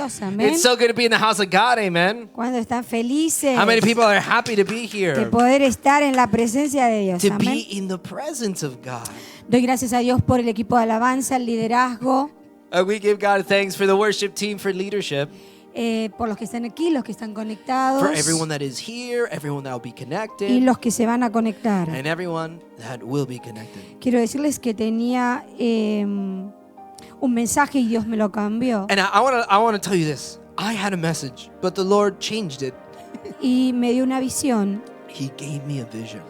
Dios? Amén. It's so good to be in the house of God. Amen. Cuando están felices How many people are happy to be de here? poder estar en la presencia de Dios. To Amén. be in the presence of God. Doy gracias a Dios por el equipo de alabanza, el liderazgo, We give God thanks for the worship team, for leadership, por los que están aquí, los que están conectados for everyone that is here, everyone that will be y connected, los que se van a conectar. and everyone that will be connected. Quiero decirles que tenía un mensaje y Dios me lo cambió. And I want to tell you this. I had a message, but the Lord changed it. Y me dio una visión He gave me a vision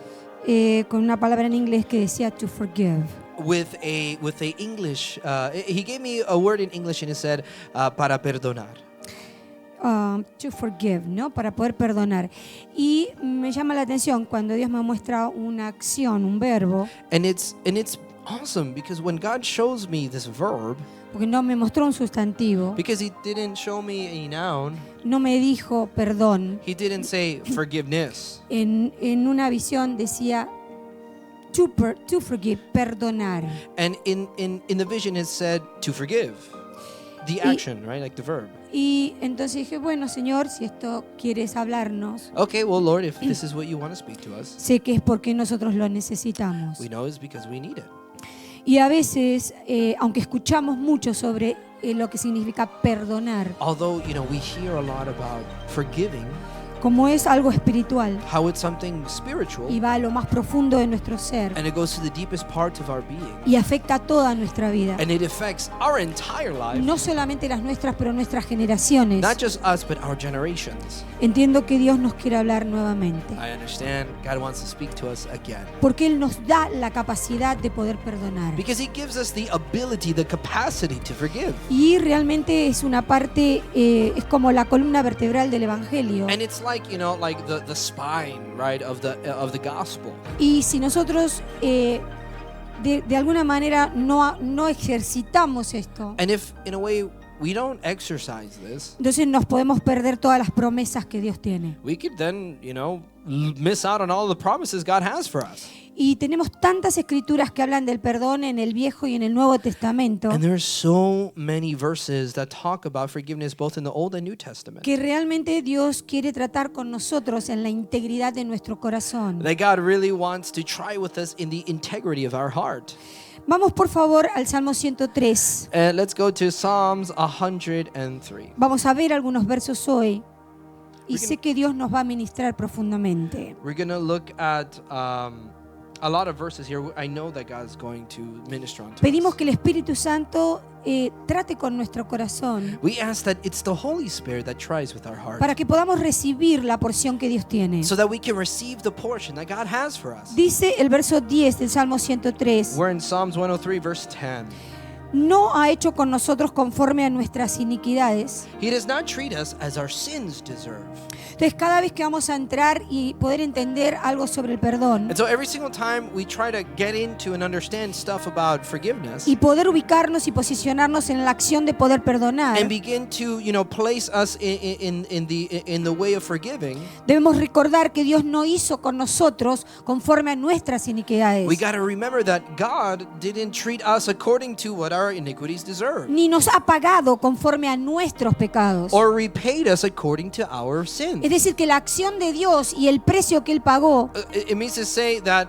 con una palabra en inglés que decía to forgive. with a English. He gave me a word in English, and it said para perdonar. To forgive, ¿no? Para poder perdonar. Y me llama la atención cuando Dios me muestra una acción, un verbo, And it's awesome because when God shows me this verb, porque no me mostró un sustantivo, because He didn't show me a noun, no me dijo perdón. He didn't say forgiveness. En una visión decía to forgive, perdonar. And in the vision it said to forgive. The action, right? Like the verb. Y entonces dije, bueno, Señor, si esto quieres hablarnos, Okay, well, Lord, if this is what you want to speak to us, sé que es porque nosotros lo necesitamos. we know it's because we need it. Y a veces, aunque escuchamos mucho sobre lo que significa perdonar, Although, we hear a lot about forgiving, como es algo espiritual how it's something spiritual, y va a lo más profundo de nuestro ser and it goes to the deepest parts of our being, y afecta toda nuestra vida, and it affects our entire life, no solamente las nuestras, pero nuestras generaciones. not just us, but our generations. Entiendo que Dios nos quiere hablar nuevamente, I understand God wants to speak to us again, porque Él nos da la capacidad de poder perdonar. because He gives us the ability, the capacity to forgive. Y realmente es una parte, es como la columna vertebral del Evangelio. And it's like, like the spine, right, of the gospel. Y si nosotros de alguna manera no ejercitamos esto, And if, in a way, we don't exercise this, entonces nos podemos perder todas las promesas que Dios tiene. we could then, miss out on all the promises God has for us. Y tenemos tantas escrituras que hablan del perdón en el Viejo y en el Nuevo Testamento, And there's so many verses that talk about forgiveness both in the Old and New Testament. que realmente Dios quiere tratar con nosotros en la integridad de nuestro corazón. That God really wants to try with us in the integrity of our heart. Vamos por favor al Salmo 103. Let's go to Psalms 103. Vamos a ver algunos versos hoy y We're sé que Dios nos va a ministrar profundamente. We're going to look at a lot of verses here. I know that God is going to minister on to Pedimos us. que el Espíritu Santo trate con nuestro corazón We ask that it's the Holy Spirit that tries with our heart, para que podamos recibir la porción que Dios tiene. so that we can receive the portion that God has for us. Dice el verso 10 del Salmo 103, We're in Psalms 103, verse 10. no ha hecho con nosotros conforme a nuestras iniquidades. He does not treat us as our sins deserve. Entonces cada vez que vamos a entrar y poder entender algo sobre el perdón And so every single time we try to get into and understand stuff about forgiveness y poder ubicarnos y posicionarnos en la acción de poder perdonar, and begin to, place us in the way of forgiving, debemos recordar que Dios no hizo con nosotros conforme a nuestras iniquidades, we got to remember that God didn't treat us according to what our iniquities deserve, ni nos ha pagado conforme a nuestros pecados. or repaid us according to our sins. Es decir, que la acción de Dios y el precio que Él pagó It means to say that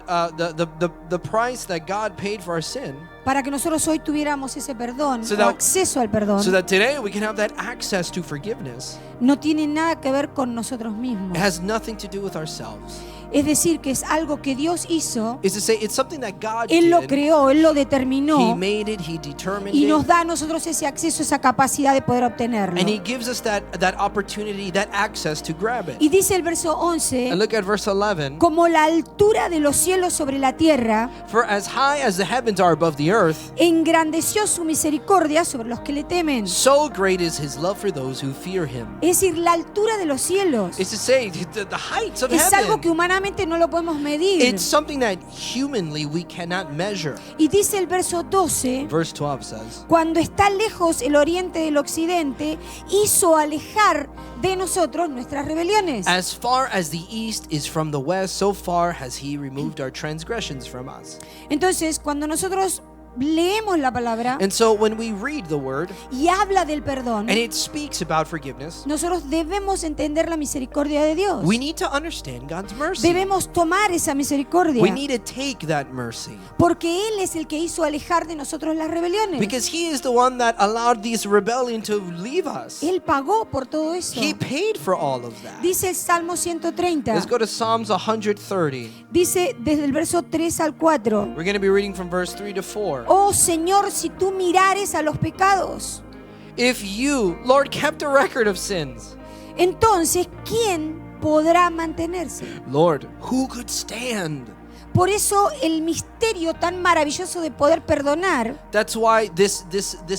the price that God paid for our sin, para que nosotros hoy tuviéramos ese perdón So o that- acceso al perdón, so that today we can have that access to forgiveness. no tiene nada que ver con nosotros mismos. It has nothing to do with ourselves. Es decir, que es algo que Dios hizo, It's to say it's something that God Él lo did. creó, Él lo He determinó made it, He determined y it. nos da a nosotros ese acceso, esa capacidad de poder obtenerlo. And He gives us that opportunity, that access to grab it. Y dice el verso And 11, look at verse 11. como la altura de los cielos sobre la tierra, For as high as the heavens are above the earth, engrandeció su misericordia sobre los que le temen. so great is His love for those who fear Him. Es decir, la altura de los cielos It's to say the heights of es algo que heaven. humanamente no lo podemos medir. It's something that humanly we cannot measure. Y dice el verso 12, Verse 12 says, cuando está lejos el oriente del occidente, hizo alejar de nosotros nuestras rebeliones. as far as the east is from the west, so far has He removed our transgressions from us. Entonces, cuando nosotros leemos la palabra And so when we read the word y habla del perdón, and it speaks about forgiveness, nosotros debemos entender la misericordia de Dios. we need to understand God's mercy. Debemos tomar esa misericordia, We need to take that mercy porque Él es el que hizo alejar de nosotros las rebeliones. because He is the one that allowed this rebellion to leave us. Él pagó por todo eso. He paid for all of that. Dice el Salmo 130, Let's go to Psalms 130. dice desde el verso 3 al 4. We're going to be reading from verse 3 to 4. Oh Señor, si tú mirares a los pecados, If you, Lord, kept a record of sins, entonces ¿quién podrá mantenerse? Lord, who could stand? Por eso el misterio tan maravilloso de poder perdonar That's why this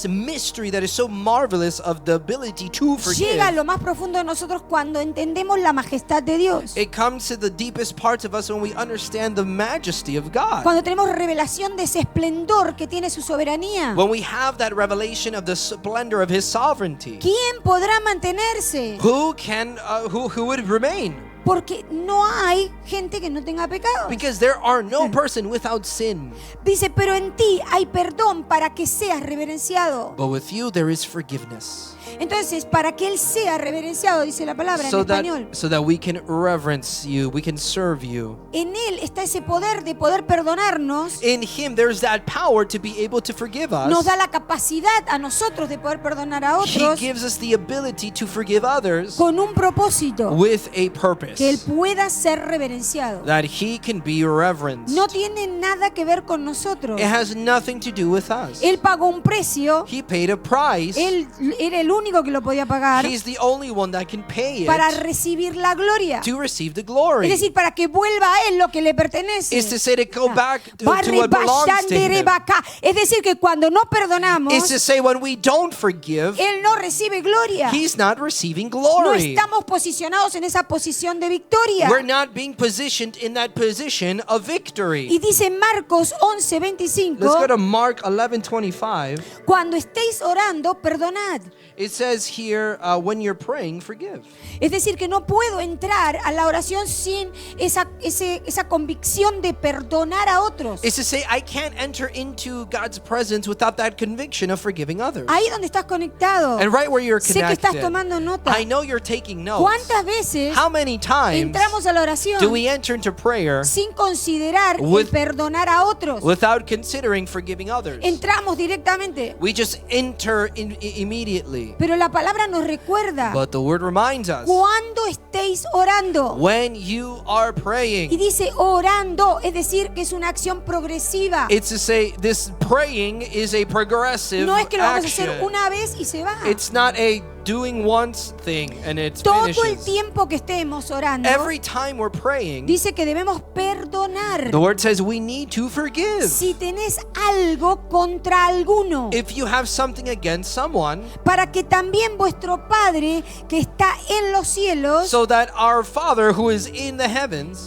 mystery that is so marvelous of the ability to llega a forgive, lo más profundo de nosotros cuando entendemos la majestad de Dios. it comes to the deepest parts of us when we understand the majesty of God. Cuando tenemos revelación de ese esplendor que tiene su soberanía. When we have that revelation of the splendor of His sovereignty, ¿Quién podrá mantenerse? who would remain? Porque no hay gente que no tenga pecados. Because there are no person without sin. Dice, pero en ti hay perdón para que seas reverenciado. But with you there is forgiveness. Entonces, para que Él sea reverenciado, dice la palabra en español. So that we can reverence you, we can serve you. En Él está ese poder de poder perdonarnos. In Him there's that power to be able to forgive Nos us. da la capacidad a nosotros de poder perdonar a He otros gives us the ability to forgive others con un propósito, with a purpose. que Él pueda ser reverenciado. That He can be reverenced. No tiene nada que ver con nosotros. It has nothing to do with us. Él pagó un precio. He paid a price. Él era el único que lo podía pagar He's the only one that can pay para it recibir la gloria. to receive the Es glory. decir, para que vuelva a Él lo que le pertenece. Is to say to go back to what belongs to Him. Es decir, que cuando no perdonamos, Is to say when we don't forgive, Él no recibe gloria. He's not receiving No glory. estamos posicionados en esa posición de victoria. We're not being positioned in that position of victory. Y dice Marcos Let's go 11:25, to Mark 11:25. cuando estéis orando, perdonad. It says here, when you're praying, forgive. Es decir, que no puedo entrar a la oración sin esa convicción de perdonar a otros. It's to say I can't enter into God's presence without that conviction of forgiving others. Ahí donde estás conectado. And right where you're Sé que estás connected, tomando nota. I know you're taking notes. ¿Cuántas veces How many times entramos a la oración do we enter into prayer sin considerar el with- perdonar a otros? without considering forgiving others? Entramos directamente. We just enter immediately. Pero la palabra nos recuerda, But the word reminds us, cuando estéis orando. when you are Y praying, dice orando, es decir, que es una acción progresiva. it's to say this praying is a progressive No es que lo vamos a hacer action. una vez y se va. It's not a doing once thing and it Todo el finishes. tiempo que estemos orando, Every time we're praying, dice que debemos perdonar. the word says we need to forgive. Si tenés algo contra alguno, If you have something against someone, para que también vuestro Padre que está en los cielos so that our Father who is in the heavens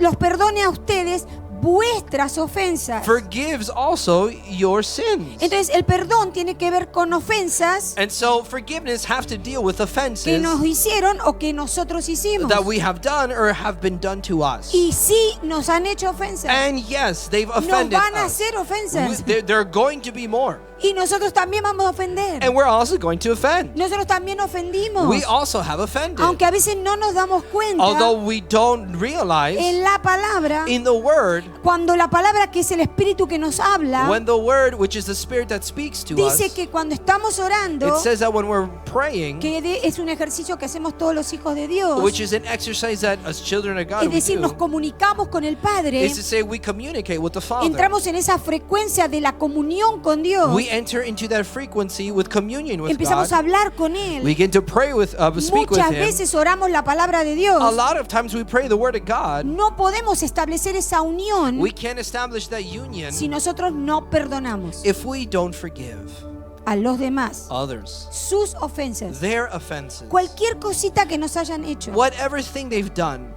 los perdone a ustedes vuestras ofensas. forgives also your sins. Entonces el perdón tiene que ver con ofensas And so forgiveness have to deal with que offenses nos hicieron o que nosotros hicimos. that we have done or have been done to us. Y sí nos han hecho ofensas. And yes, they've Nos offended van a us. hacer ofensas. There are going to be more. Y nosotros también vamos a ofender. And we're also going to offend. Nosotros también ofendimos. We also have offended. Aunque a veces no nos damos cuenta, Although we don't realize en la palabra, in the word, cuando la palabra que es el Espíritu que nos habla, when the word, which is the Spirit that speaks to us, dice que cuando estamos orando, it says that when we're praying, es un ejercicio que hacemos todos los hijos de Dios, which is an exercise that as children of God es we decir, nos do, comunicamos con el Padre, is to say we communicate with the Father. entramos en esa frecuencia de la comunión con Dios, We enter into that frequency with communion with empezamos a God. hablar con We Él. begin to pray with, speak with Muchas Him. veces oramos la palabra de Dios. A lot of times we pray the word of God. No podemos establecer esa unión We can't establish that union si nosotros no perdonamos if we don't forgive a los demás others sus ofensas, their offenses. cualquier cosita que nos hayan hecho. Whatever thing they've done,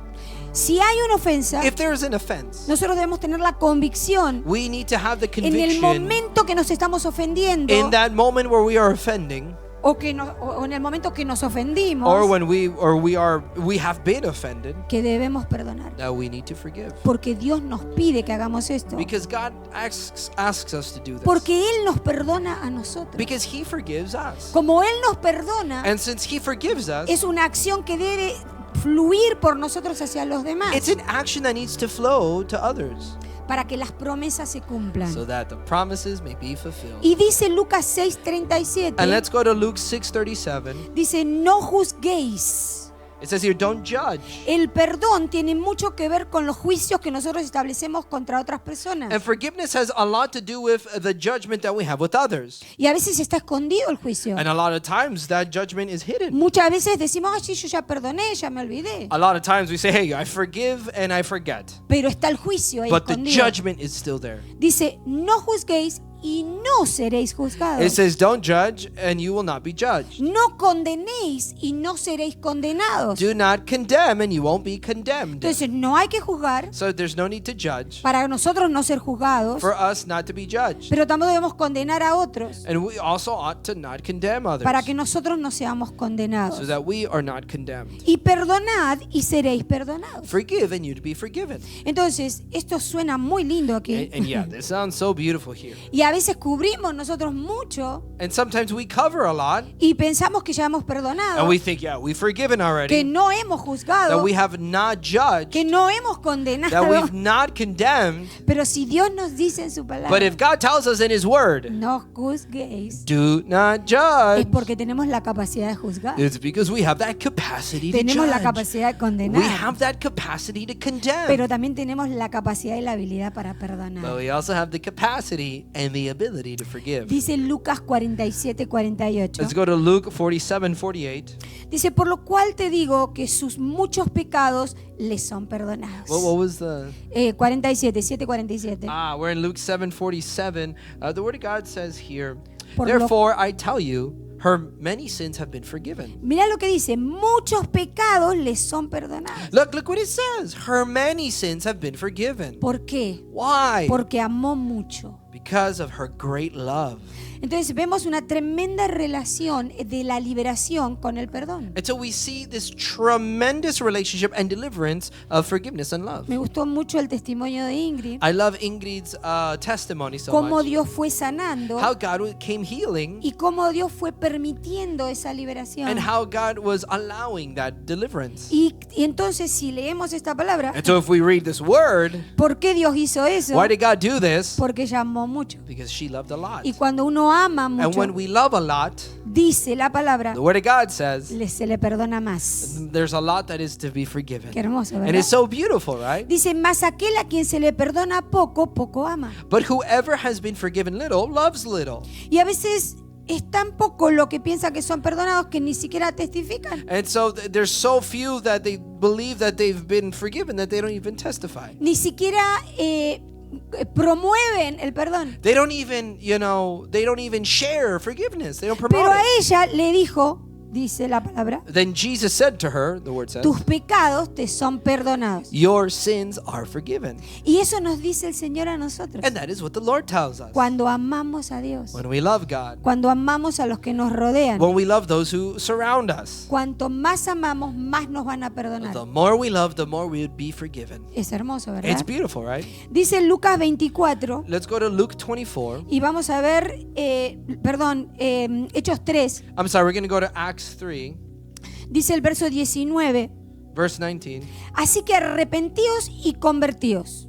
Si hay una ofensa, if there is an offense, nosotros debemos tener la convicción we need to have the en el conviction momento que nos estamos ofendiendo in that moment where we are offending o en el momento que nos ofendimos, or when we have been offended, que debemos perdonar. that we need to forgive. Porque Dios nos pide que hagamos esto. Because God asks us to do this. Porque Él nos perdona a nosotros. Because He forgives us. Como Él nos perdona, And since He forgives us, es una acción que debe fluir por nosotros hacia los demás it's an action that needs to flow to others para que las promesas se cumplan. so that the promises may be fulfilled. Y dice Lucas 6:37, And let's go to Luke 6:37. dice, no juzguéis. It says here, don't judge. El perdón tiene mucho que ver con los juicios que nosotros establecemos contra otras personas. And forgiveness has a lot to do with the judgment that we have with others. Y a veces está escondido el juicio. And a lot of times that judgment is hidden. Muchas veces decimos, ay, sí, yo ya perdoné, ya me olvidé. A lot of times we say, hey, I forgive and I forget. Pero está el juicio ahí But the escondido. judgment is still there. Dice, no juzguéis y no seréis It juzgados. says, don't judge and you will not be judged. No condenéis y no seréis condenados. Do not condemn and you won't be condemned. Entonces no hay que juzgar So there's no need to judge para nosotros no ser juzgados, for us not to be judged. pero tampoco debemos condenar a otros And we also ought to not condemn others para que nosotros no seamos so condenados. that we are not condemned. Y perdonad y seréis perdonados. Forgive and you'd be forgiven. Entonces, esto suena muy lindo aquí. And yeah, this sounds so beautiful here. Y a veces cubrimos nosotros mucho And sometimes we cover a lot y pensamos que ya hemos and perdonado, we think, yeah, we've forgiven que already, no hemos that juzgado, we have not que judged, no hemos that condenado. we've not condemned. Pero si Dios nos dice en su But palabra, if God tells us in His Word, no juzguéis, do not es judge, porque tenemos la capacidad de juzgar. it's because we have that capacity to Tenemos la judge. capacidad de We condenar, have that capacity to condemn. pero también tenemos la capacidad y la habilidad para But perdonar. we also have the capacity and the ability to forgive. Dice Lucas 47:48. Let's go to Luke 47:48. Dice, por lo cual te digo que sus muchos pecados les son perdonados. What was the 7:47. we're in Luke 7:47. The word of God says here, Por lo- therefore I tell you, her many sins have been forgiven. Mira lo que dice, muchos pecados les son perdonados. Look what it says. Her many sins have been forgiven. ¿Por qué? Why? Porque amó mucho. Because of her great love. Entonces vemos una tremenda relación de la liberación con el perdón. And so we see this tremendous relationship and deliverance of forgiveness and love. Me gustó mucho el testimonio de Ingrid, I love Ingrid's testimony so cómo much. Dios fue sanando How God came healing y cómo Dios fue permitiendo esa liberación. and how God was allowing that deliverance. Y entonces si leemos esta palabra, And so if we read this word, ¿por qué Dios hizo eso? why did God do this? Porque ella amó mucho. Because she loved a lot. Y cuando uno ama And mucho, when we love a lot, dice la palabra, the word of God says se le perdona más. there's a lot that is to be forgiven. Qué hermoso, And ¿verdad? it's so beautiful, right? Dice, más aquel a quien se le perdona poco, poco ama. But whoever has been forgiven little loves little. Y a veces es tan poco lo que piensan que son perdonados que ni siquiera testifican. And so there's so few that they believe that they've been forgiven that they don't even testify. Ni siquiera promueven el perdón. They don't even, they don't even share forgiveness. They don't promote Pero a it. ella le dijo, dice la palabra, Then Jesus said to her, the word says, tus pecados te son perdonados. your sins are forgiven. Y eso nos dice el Señor a nosotros. And that is what the Lord tells us. Cuando amamos a Dios, When we love God, cuando amamos a los que nos rodean, when we love those who surround us, cuanto más amamos, más nos van a perdonar. the more we love, the more we would be forgiven. Es hermoso, It's ¿verdad? beautiful, right? Dice Lucas 24, Let's go to Luke 24. y vamos a ver, Hechos 3, I'm sorry, we're going to go to Acts 3, dice el verso 19, verse 19. así que arrepentíos y convertíos.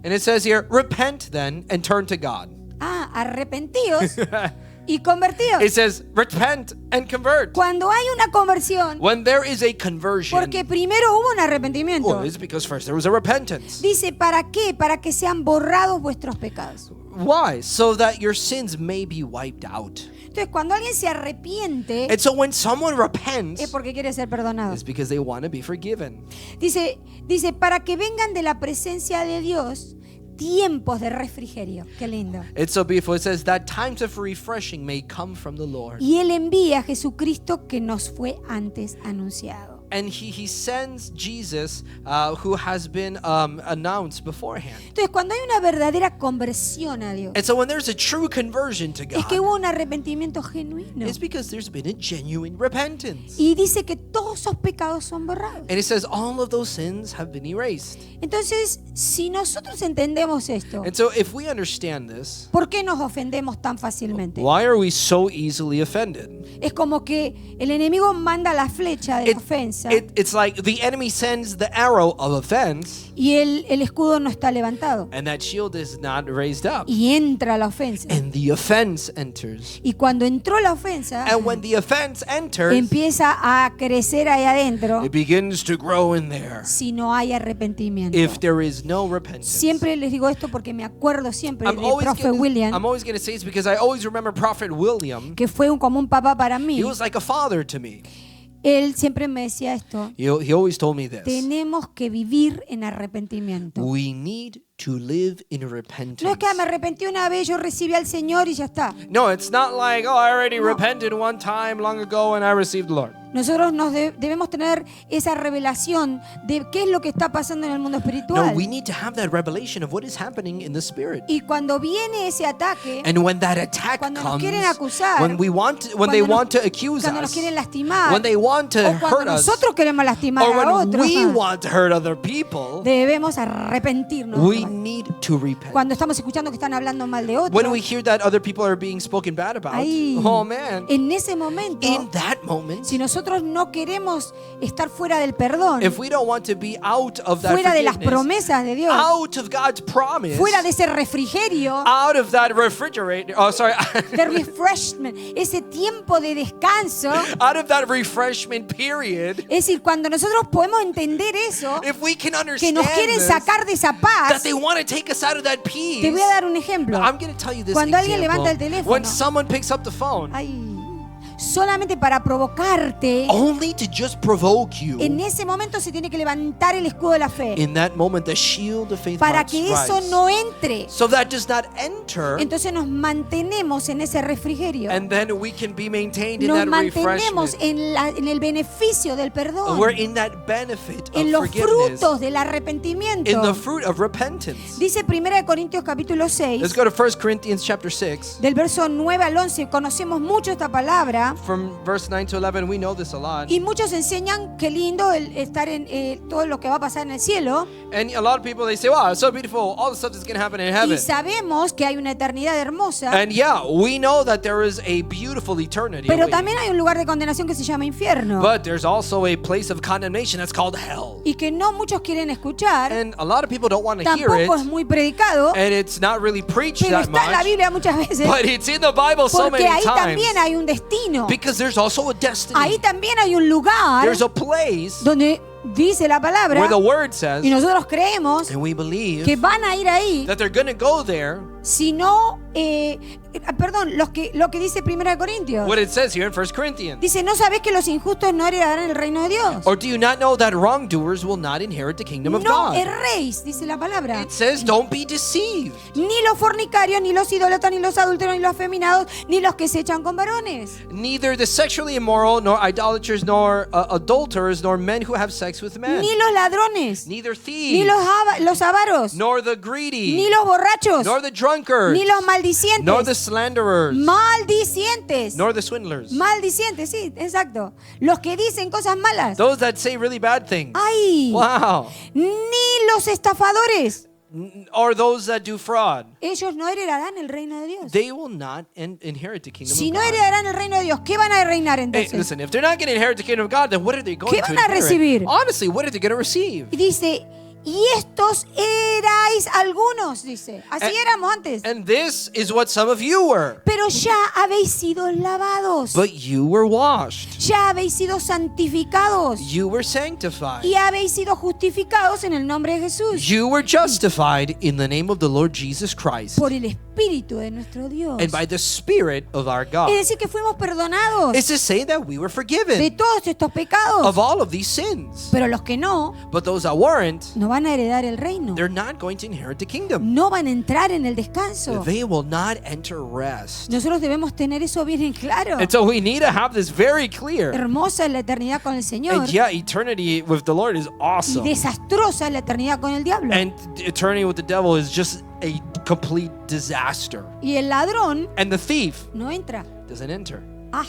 And it says here, repent then and turn to God. Arrepentíos y convertíos. It says, repent and convert. Cuando hay una conversión, When there is a conversion, porque primero hubo un arrepentimiento, well, it's because first there was a repentance. dice, ¿para qué? Para que sean borrados vuestros pecados. Why? So that your sins may be wiped out. Entonces, cuando alguien se arrepiente, And so when someone repents, es porque quiere ser perdonado. it's because they want to be forgiven. Dice, para que vengan de la presencia de Dios tiempos de refrigerio. Qué lindo. It's so beautiful. It says that times of refreshing may come from the Lord. Y Él envía a Jesucristo que nos fue antes anunciado. And he sends Jesus, who has been announced beforehand. Entonces, cuando hay una verdadera conversión a Dios, And so when there's a true conversion to es que God, hubo un arrepentimiento genuino. it's because there's been a genuine repentance. Y dice que todos esos pecados son borrados. And it says all of those sins have been erased. Entonces, si nosotros entendemos esto, And so if we understand this, ¿por qué nos ofendemos tan fácilmente? why are we so easily offended? Es como que el enemigo manda la flecha de la ofensa It's like the enemy sends the arrow of offense, y el escudo no está levantado. and that shield is not raised up. Y entra la ofensa. And the offense enters. Y cuando entró la ofensa, And when the offense enters, empieza a crecer ahí adentro it begins to grow in there. si no hay arrepentimiento. If there is no repentance. Siempre les digo esto porque me acuerdo siempre I'm del always profe William, going to say this because I always remember Prophet William. que fue como un papá para He mí. was like a father to me. Él siempre me decía esto: He always told me this. tenemos que vivir en arrepentimiento. We need to live in repentance. No es que me arrepentí una vez, yo recibí al Señor y ya está. No, it's not like, oh, I already repented one time long ago and I received the Lord. Nosotros debemos tener esa revelación de qué es lo que está pasando en el mundo No, espiritual. we need to have that revelation of what is happening in the spirit. Y cuando viene ese ataque, And when that attack cuando nos comes, quieren acusar, when they want to accuse cuando nos us, quieren lastimar, when they want to o cuando hurt us, nosotros queremos lastimar or a when otros, we want to hurt other people, debemos arrepentirnos. we need to repent. Cuando estamos escuchando que están hablando mal de otros, When we hear that other people are being spoken bad about, ahí, oh man, en ese momento, in that moment, si nosotros no queremos estar fuera del perdón, if we don't want to be out of that fuera de las forgiveness, promesas de Dios, out of God's promise, fuera de ese refrigerio, out of that refrigerator, de refreshment, ese tiempo de descanso, out of that refreshment period, es decir, cuando nosotros podemos entender eso, if we can que understand nos quieren this, sacar de esa that paz. they want to take us out of that peace. Te voy a dar un ejemplo. I'm going to tell you this Cuando alguien example. levanta el teléfono, When someone picks up the phone, ay, solamente para provocarte, only to just provoke you, en ese momento se tiene que levantar el escudo de la fe in that moment the shield of faith para must que eso rise. no entre. So that does not enter, Entonces nos mantenemos en ese refrigerio. and then we can be maintained in Nos that mantenemos refreshment. en el beneficio del perdón, We're in that benefit of en los forgiveness, frutos del in the arrepentimiento. fruit of repentance. Dice 1 Corintios capítulo 6, Let's go to 1 Corinthians chapter 6. del verso 9 al 11. Conocemos mucho esta palabra. From verse 9 to 11, we know this a lot. Y muchos enseñan qué lindo el estar en todo lo que va a pasar en el cielo. And a lot of people, they say, wow, it's so beautiful, all the stuff that's going to happen in heaven. Y sabemos que hay una eternidad hermosa. And yeah, we know that there is a beautiful eternity Pero awaiting. también hay un lugar de condenación que se llama infierno. But there's also a place of condemnation that's called hell. Y que no muchos quieren escuchar. And a lot of people don't want to hear Tampoco es it. muy predicado. And it's not really preached Pero that está en la much. Biblia muchas veces. But it's in the Bible so Porque many ahí times. también hay un destino. Because there's also a destiny. Ahí también hay un lugar There's a place donde dice la palabra, where the word says, y nosotros creemos and we believe, que van a ir ahí, that they're going to go there. si no, perdón, lo que dice 1 Corintios. What it says here in 1 Corinthians. Dice, ¿no sabés que los injustos no heredarán el reino de Dios? Or do you not know that wrongdoers will not inherit the kingdom of No God? erréis, dice la palabra. It says, don't be deceived. Ni los fornicarios, ni los idólatras, ni los adúlteros, ni los afeminados, ni los que se echan con varones. Neither the sexually immoral, nor idolaters, nor adulterers, nor men who have sex with men. Ni los ladrones, Neither ni thieves, los avaros, nor the greedy, ni los borrachos, nor the drunkards, ni los nor the maldicientes. slanderers, Maldicientes. nor the swindlers. Maldicientes, sí, exacto. Los que dicen cosas malas. Those that say really bad things. ¡Ay! Wow. Ni los estafadores. Or those that do fraud. Ellos no heredarán el reino de Dios. They will not inherit the kingdom Si of no God. heredarán el reino de Dios, ¿qué van a reinar Hey, entonces? listen, if they're not going to inherit the kingdom of God, then what are they going ¿Qué to van a inherit? recibir? Honestly, what are they going to receive? Y dice, y estos erais algunos, dice. Así éramos antes. And this is what some of you were. Pero ya habéis sido lavados. But you were washed. Ya habéis sido santificados. You were sanctified. Y habéis sido justificados en el nombre de Jesús. You were justified in the name of the Lord Jesus Christ. Por el Espíritu de nuestro Dios. And by the Spirit of our God. Es decir, que fuimos perdonados It's to say that we were de forgiven todos estos pecados. of all of these sins. Pero los que no, But those that weren't, no no van a heredar el reino. They're not going to inherit the kingdom. No van a entrar en el descanso. They will not enter rest. Nosotros debemos tener eso bien en claro. And so we need to have this very clear. Hermosa es la eternidad con el Señor. And yeah, eternity with the Lord is Y awesome. desastrosa es la eternidad con el diablo. And eternity with the devil is just a complete disaster. Y el ladrón And the thief no entra. doesn't enter. Ah,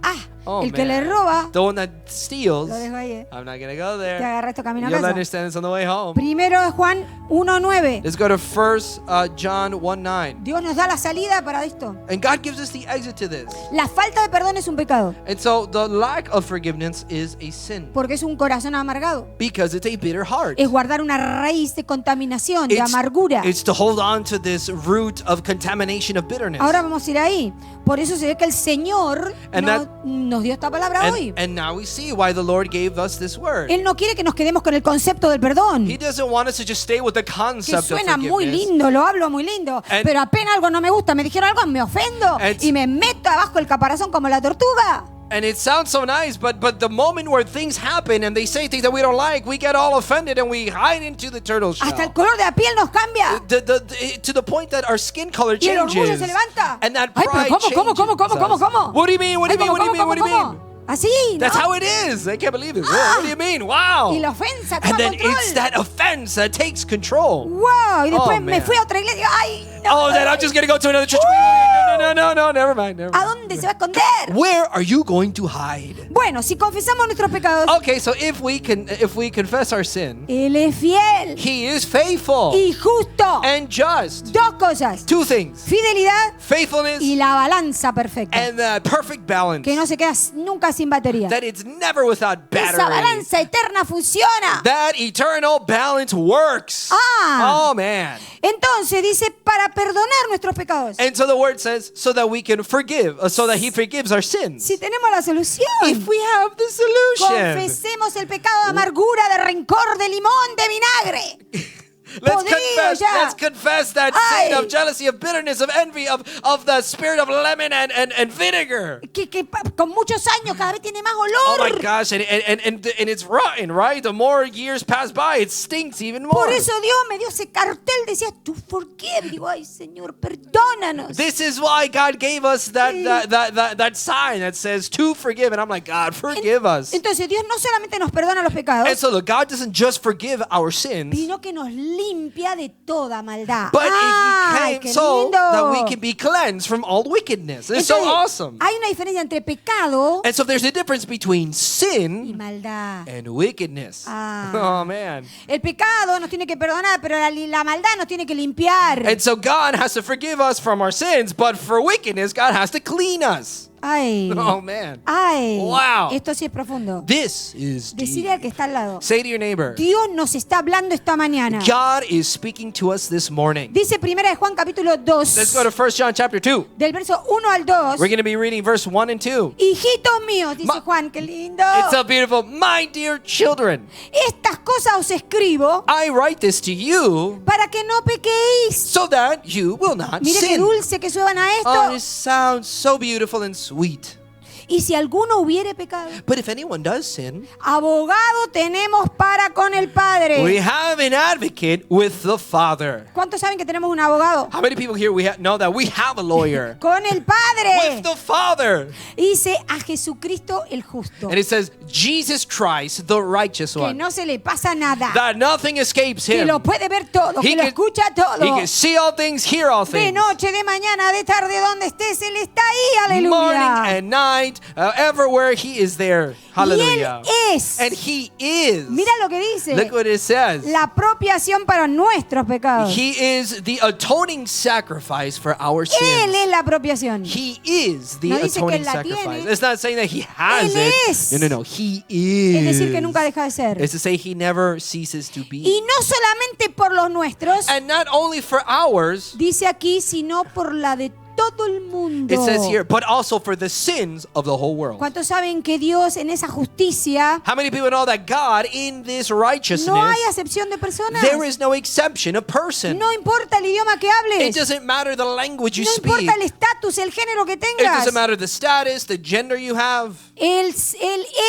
Ah, oh, el que man. le roba, The one that steals. lo dejo ahí. I'm not going to go Te there. agarra esto camino a You'll casa. understand this on the way home. Primero de Juan 1:9. Let's go to 1 John 1:9. Dios nos da la salida para esto. And God gives us the exit to this. La falta de perdón es un pecado, And so the lack of forgiveness is a sin porque es un corazón amargado. because it's a bitter heart. Es guardar una raíz de contaminación, de amargura. It's to hold on to this root of contamination of bitterness. Ahora vamos a ir ahí. Por eso se ve que el Señor And nos dio esta palabra hoy. And now we see why the Lord gave us this word. Él no quiere que nos quedemos con el concepto del perdón. He doesn't want us to just stay with the Que concept of suena muy forgiveness. lindo, lo hablo muy lindo, And- pero apenas algo no me gusta, me dijeron algo, me ofendo And- y me meto abajo el caparazón como la tortuga. And it sounds so nice, but the moment where things happen and they say things that we don't like, we get all offended and we hide into the turtle shell. Hasta el color de la piel nos cambia. To the point that our skin color Y el orgullo changes. se levanta. And that Ay, pride pero ¿cómo? What do you mean? What do Ay, you mean? What do you mean? What do you mean? ¿cómo? Así, ¿no? That's how it is. I can't believe this. What do you mean? Wow. Y la ofensa And toma then control. it's that offense that takes control. Wow, y después Oh, me man. fui a otra iglesia y digo, ay, no. Oh, then I'm just going to go to another church. No, never mind. ¿A dónde se va a esconder? Where are you going to hide? Bueno, si confesamos nuestros pecados, Okay, so if we confess our sin, Él es fiel He is faithful y justo. and just. Dos cosas, Two things: fidelidad faithfulness y la balanza perfecta, and the perfect balance. que no se queda nunca sin batería. That it's never without Esa battery. balanza eterna funciona. That eternal balance works. Ah. Oh man. Entonces dice, para perdonar nuestros pecados. And so the word says, so that we can forgive, so that He forgives our sins. Si tenemos la solución, If we have the solution, confesemos el pecado de amargura, de rencor, de limón, de vinagre. let's confess that sin Ay. of jealousy, of bitterness, of envy, of the spirit of lemon and vinegar. Que con muchos años cada vez tiene más Oh my olor. gosh, and it's rotten, right? The more years pass by, it stinks even more. Por eso Dios me dio ese cartel, decía, to forgive. Digo, ay Señor, perdónanos. This is why God gave us that sign that says to forgive. And I'm like, God, forgive us. Entonces Dios no solamente nos perdona los And pecados, so look, God doesn't just forgive our sins, sino que nos limpia de toda maldad. but ¡Ay, He qué came so lindo! that we can be cleansed from all wickedness. It's so Entonces, awesome. hay una diferencia entre pecado And so there's a difference between y sin maldad. and wickedness. Ah. Oh man. El pecado nos tiene que perdonar, pero la maldad nos tiene que limpiar. And so God has to forgive us from our sins, but for wickedness, God has to clean us. Ay, Oh man. ay, Wow. esto sí es profundo. This is Decirle deep. al que está al lado, Say to your neighbor, Dios nos está hablando esta mañana. God is speaking to us this morning. Dice primera de Juan capítulo 2, Let's go to 1 John chapter 2. del verso 1 al 2. We're going to be reading verse 1 and 2. Hijitos míos, dice Ma- Juan, qué lindo. It's so beautiful. My dear children, Estas cosas os escribo I write this to you para que no pequéis. so that you will not Mire qué sin. dulce que suena Oh, esto. it sounds so beautiful and sweet. Y si alguno hubiere pecado, But if anyone does sin, abogado tenemos para con el we Padre. have an advocate with the Father. ¿Cuántos saben que tenemos un abogado? How many people here know that we have a lawyer? Con el Padre. With the Father. Y dice a Jesucristo el justo. And it says, Jesus Christ, the righteous Que one. no se le pasa nada. That nothing escapes Que him. lo puede ver todo. He Que lo can- escucha todo. He can see all things, hear all De things. noche, de mañana, de tarde, donde estés, Él está ahí. Morning Aleluya. and night, everywhere He is there. Hallelujah. Y Él es. And He is. Mira lo que dice. Look what it says. La apropiación para nuestros pecados. He is the atoning sacrifice for our Él sins. es la apropiación. He is the No dice que atoning él la sacrifice. tiene. It's not saying that He has Él it. es. No. He is. Es decir, que nunca deja de ser. It's to say He never ceases to be. Y no solamente por los nuestros, And not only for ours, dice aquí, sino por la de todo el mundo. it says here, but also for the sins of the whole world. ¿Cuántos saben que Dios en esa justicia How many people know that God in this righteousness, no hay acepción de personas? there is no exception of person? No importa el idioma que It hables. doesn't matter the language you No speak. importa el estatus, el género que It tengas. doesn't matter the status, the gender you have. Él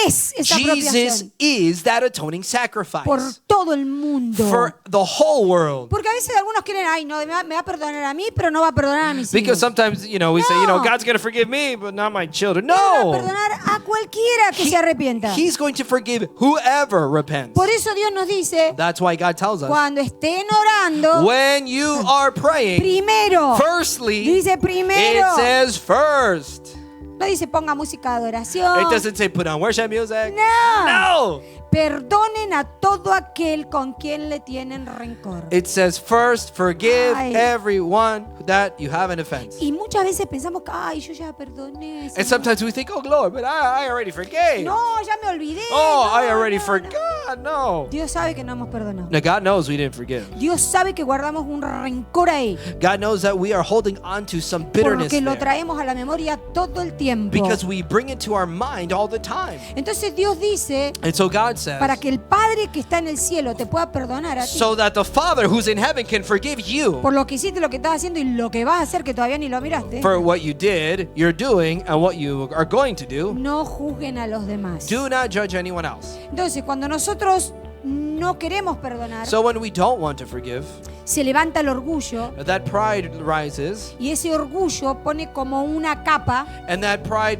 es esa Jesus apropiación is that atoning sacrifice por todo el mundo. for the whole world. Porque a veces algunos quieren, ay, no, me va a perdonar a mí, pero no va a perdonar a mis Because hijos. sometimes, we say, No. God's going to forgive me, but not my children. Él va a No. perdonar a cualquiera que se arrepienta. He's going to forgive whoever repents. Por eso Dios nos dice, That's why God tells us, cuando estén orando, when you are praying, primero, firstly, dice it primero, says first. no dice ponga música de adoración. It doesn't say put on worship music. No. No. Perdonen a todo aquel con quien le tienen rencor. It says first forgive Ay. everyone that you have an offense. Y muchas veces pensamos que, ay, yo ya perdoné. And Señor. sometimes we think, oh Lord, but I already forgave. No, ya me olvidé. Oh, no, I already no, no. forgot. No. Dios sabe que no hemos perdonado. Now God knows we didn't forgive. Dios sabe que guardamos un rencor ahí. God knows that we are holding on to some bitterness Porque lo there. traemos a la memoria todo el tiempo. Because we bring it to our mind all the time. Entonces Dios dice, And so God says, para que el Padre que está en el cielo te pueda perdonar a ti so that the Father who's in heaven can forgive you por lo que hiciste, lo que estás haciendo y lo que vas a hacer que todavía ni lo miraste. for what you did, you're doing, and what you are going to do. No juzguen a los demás. Do not judge anyone else. Entonces, cuando nosotros no queremos perdonar, So when we don't want to forgive, se levanta el orgullo that pride rises, y ese orgullo pone como una capa and that pride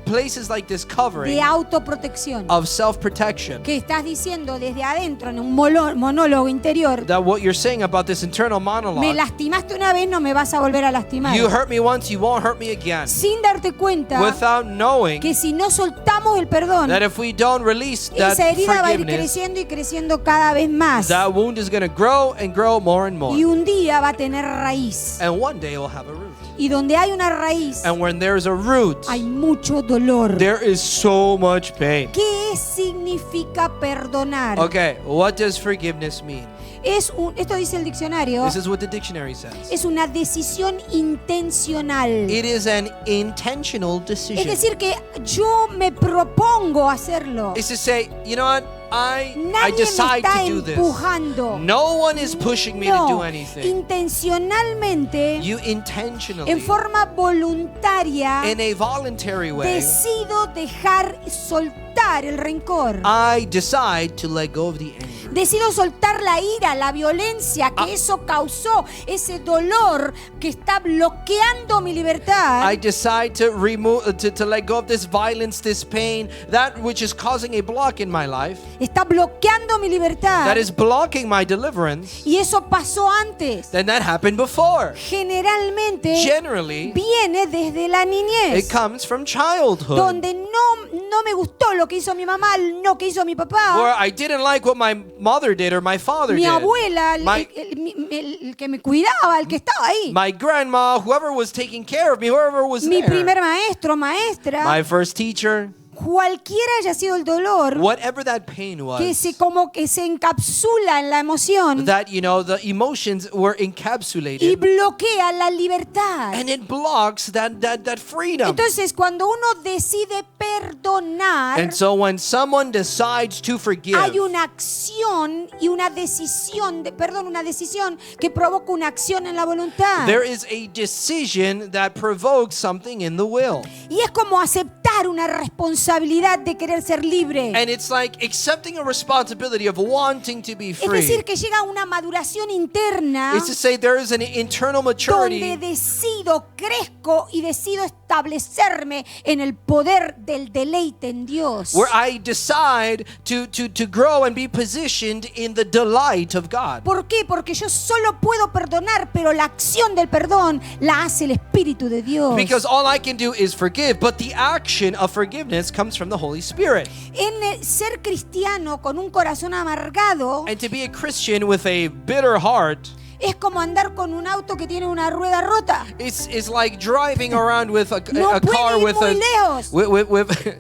places like this covering de autoprotección. of self-protection. Que estás diciendo desde adentro en un monólogo interior, That what you're saying about this internal me monologue, lastimaste una vez, no me vas a volver a lastimar. you hurt me once, you won't hurt me again. Sin darte cuenta Without knowing que si no soltamos el perdón, that if we don't release that esa herida va a ir forgiveness, creciendo y creciendo cada vez más. that wound is going to grow and grow more and more. Y un día va a tener raíz. And one day it will have a root. Y donde hay una raíz, And when there's a root, hay mucho dolor. there is so much pain. ¿Qué significa perdonar? Okay, what does forgiveness mean? Esto dice el diccionario, This is what the dictionary says. es una decisión intencional. It is an intentional Es decision. decir, que yo me propongo hacerlo. It's to say, you know what? I Nadie me decide está to do this. empujando. No one is pushing me to No, do anything. intencionalmente, You intentionally, en forma voluntaria, in a voluntary way, decido dejar soltar el rencor. I decide to let go of the anger. Decido soltar la ira, la violencia que eso causó, ese dolor que está bloqueando mi libertad. I decide to remove, to let go of this violence, this pain, that which is causing a block in my life, Está bloqueando mi libertad. that is blocking my deliverance. Y eso pasó antes. Then that happened before. Generalmente Generally, viene desde la it niñez, comes from childhood, donde no me gustó lo que hizo mi mamá, lo que hizo mi where papá, I didn't like what my mother did or my father mi did. abuela, My- el que me cuidaba, el que estaba ahí, My grandma, whoever was taking care of me, whoever was mi there, primer maestro, maestra, my first teacher, cualquiera haya sido el dolor whatever that pain que was, como que se encapsula en la emoción that, the emotions were y encapsulated, bloquea la libertad. and it blocks that freedom. Entonces, cuando uno decide perdonar, And so when someone decides to forgive, hay una acción y una decisión, una decisión que provoca una acción en la voluntad. there is a decision that provokes something in the will. Y es como aceptar una responsabilidad de querer ser libre. And it's like accepting a responsibility of wanting to be Es free. decir, que llega una maduración interna It's to say there is an internal donde maturity decido, crezco y decido establecerme en el poder del deleite en Dios. where I decide to grow and be positioned in the delight of God. ¿Por qué? Porque yo solo puedo perdonar, pero la acción del perdón la hace el Espíritu de Dios. Because all I can do is forgive, but the action of forgiveness comes from the Holy Spirit. En ser cristiano con un corazón amargado And to be a Christian with a bitter heart, es como andar con un auto que tiene una rueda rota. it's like driving around with a No car puede ir with muy a lejos.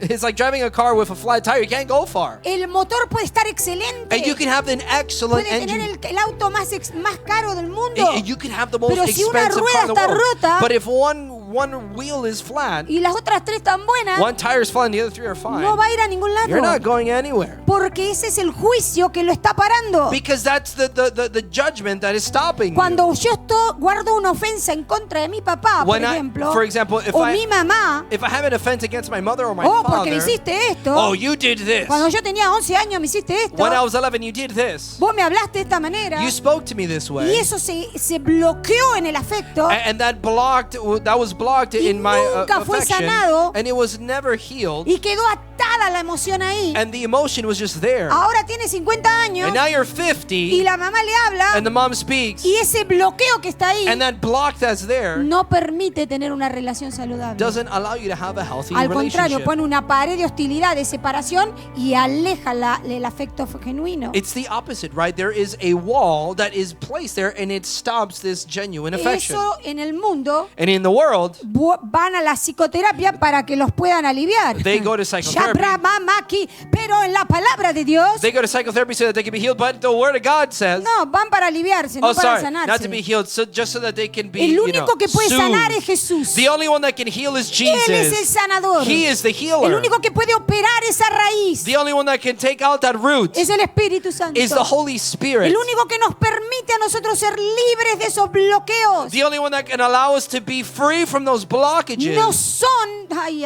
it's like driving a car with a flat tire. You can't go far. El motor puede estar excelente. And you can have an excellent Puede tener engine. el auto más caro del mundo. And you can have the most Pero si una expensive rueda car in the está world. rota, But if one one wheel is flat, y las otras 3 están buenas, one tire is flat and the other 3 are fine, no va a ir a ningún you're not lado. going anywhere. Porque ese es el juicio que lo está parando. Because that's the judgment that is stopping you. Cuando yo guardo una ofensa en contra de mi papá, por When ejemplo, for example, if o mi mamá, if I have an offense against my mother or my porque me father, hiciste esto, oh, you did this. cuando yo tenía 11 años me hiciste esto, When I was 11, you did this. vos me hablaste de esta manera, You spoke to me this y way. eso se bloqueó en el afecto, And that was blocked in my nunca fue affection, sanado, and it was never healed, y quedó atada la emoción ahí. and the emotion was just there. Ahora tiene 50 años And now you're y 50, la mamá le habla, and the mom speaks, y ese bloqueo que está ahí and that block that's there no permite tener una relación saludable. doesn't allow you to have a healthy Al contrario, relationship. pone una pared de hostilidad, de separación y aleja el afecto genuino. It's the opposite, right? There is a wall that is placed there, and it stops this genuine affection. Eso en el mundo And in the world, van a la psicoterapia para que los puedan aliviar. They go to psychotherapy. Shabramamaki. Pero en la palabra de Dios, they go to psychotherapy so that they can be healed, but the Word of God says, no, van para aliviarse, no oh, para sorry, not to be sanarse. healed, just so that they can be, El único que puede sanar es soothed. Jesús. The only one that can heal is Él es el Jesus. sanador. He is the El healer. único que puede operar esa raíz The only one that can take out that root es el Espíritu Santo. is the Holy Spirit. El único que nos permite a nosotros ser libres de esos bloqueos. The only one that can allow us to be free from those blockages. No son, ay.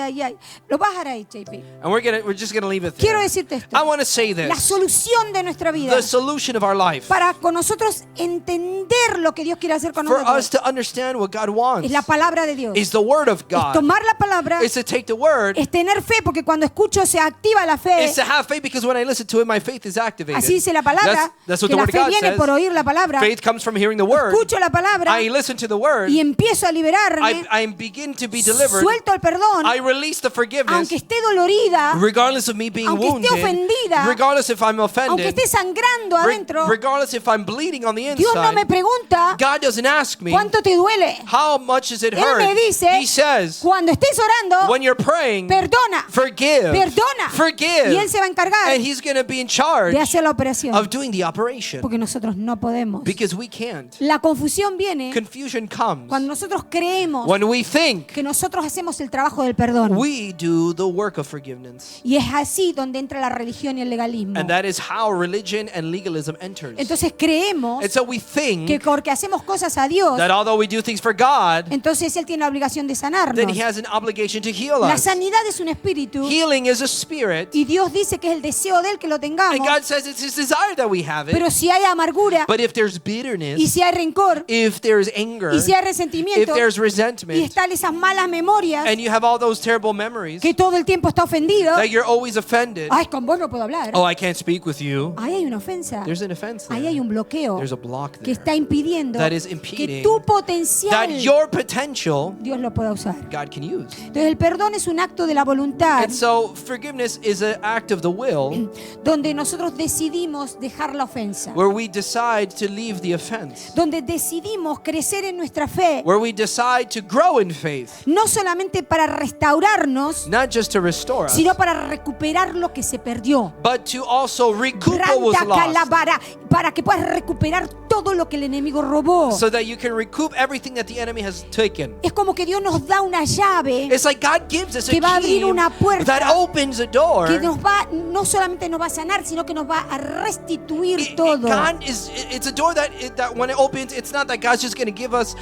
Lo vas a dejar ahí, JP. And we're just gonna leave it there. Quiero decirte esto. I want to say La this. solución de nuestra vida The solution of our life. para con nosotros entender lo que Dios quiere hacer con For us nosotros to understand what God wants es la palabra de Dios. is the Word of Es God. tomar la palabra, Is to take the Word. es tener fe, porque cuando escucho se activa la fe. Is to have faith, because when I listen to it, my faith is activated. Así dice la palabra, That's what que the la Word of fe God viene says. por oír la palabra. Faith comes from hearing the Word. Escucho la palabra I listen to the Word. y empiezo a liberarme. I begin to be delivered. Suelto el perdón, I release the forgiveness, aunque esté dolorida, regardless of me being aunque esté wounded, ofendida, regardless if I'm aunque offended, esté sangrando adentro. regardless if I'm bleeding on the Dios no me inside. pregunta God doesn't ask me, cuánto te duele. how much does it Él me hurt? dice, He says, cuando estés orando, when you're praying, perdona, forgive. perdona. Forgive. Y Él se va a encargar And He's going to be in charge de hacer la operación, of doing the operation, porque nosotros no podemos. because we can't. La confusión viene Confusion comes cuando nosotros creemos when we think que nosotros hacemos el trabajo del perdón. we do the work of forgiveness. Y es así donde entra la religión y el legalismo. And that is how religion and legalism enters. Entonces creemos And so we think que porque hacemos cosas a Dios, that although we do things for God, entonces Él tiene la obligación de sanarnos. then He has an obligation to heal La us. sanidad es un espíritu Healing is a spirit, y Dios dice que es el deseo de Él que lo and tengamos. God says it's His desire that we have it. Pero si hay amargura But if there's y bitterness, si hay rencor if there's anger, y si hay if resentimiento there's y resentment, están esas malas memorias and you have all those terrible memories, que todo el tiempo está ofendido, that you're always offended, ay, con vos no puedo hablar. oh, I can't speak with you, Ahí hay una ofensa. there's an offense Ahí there. hay un bloqueo There's a block que there. está impidiendo That is que impeding tu potencial That your potential, Dios lo pueda usar. God can use. Entonces el perdón es un acto de la voluntad And so forgiveness is an act of the will donde nosotros decidimos dejar la ofensa, where we decide to leave the offense, donde decidimos crecer en nuestra fe, where we decide to grow in faith, no solamente para restaurarnos, not just to restore us, sino para recuperar lo que se perdió. but to also recoup what was Randa lost, calabara, para que puedas recuperar todo lo que el enemigo robó. so that you can recoup everything that the enemy has taken. Es como que Dios nos da una llave It's like God gives us a que va a abrir key una puerta that opens a door. que nos va, no solamente nos va a sanar, sino que nos va a restituir It- todo. it's a door that when it opens, it's not that God's just going to give us,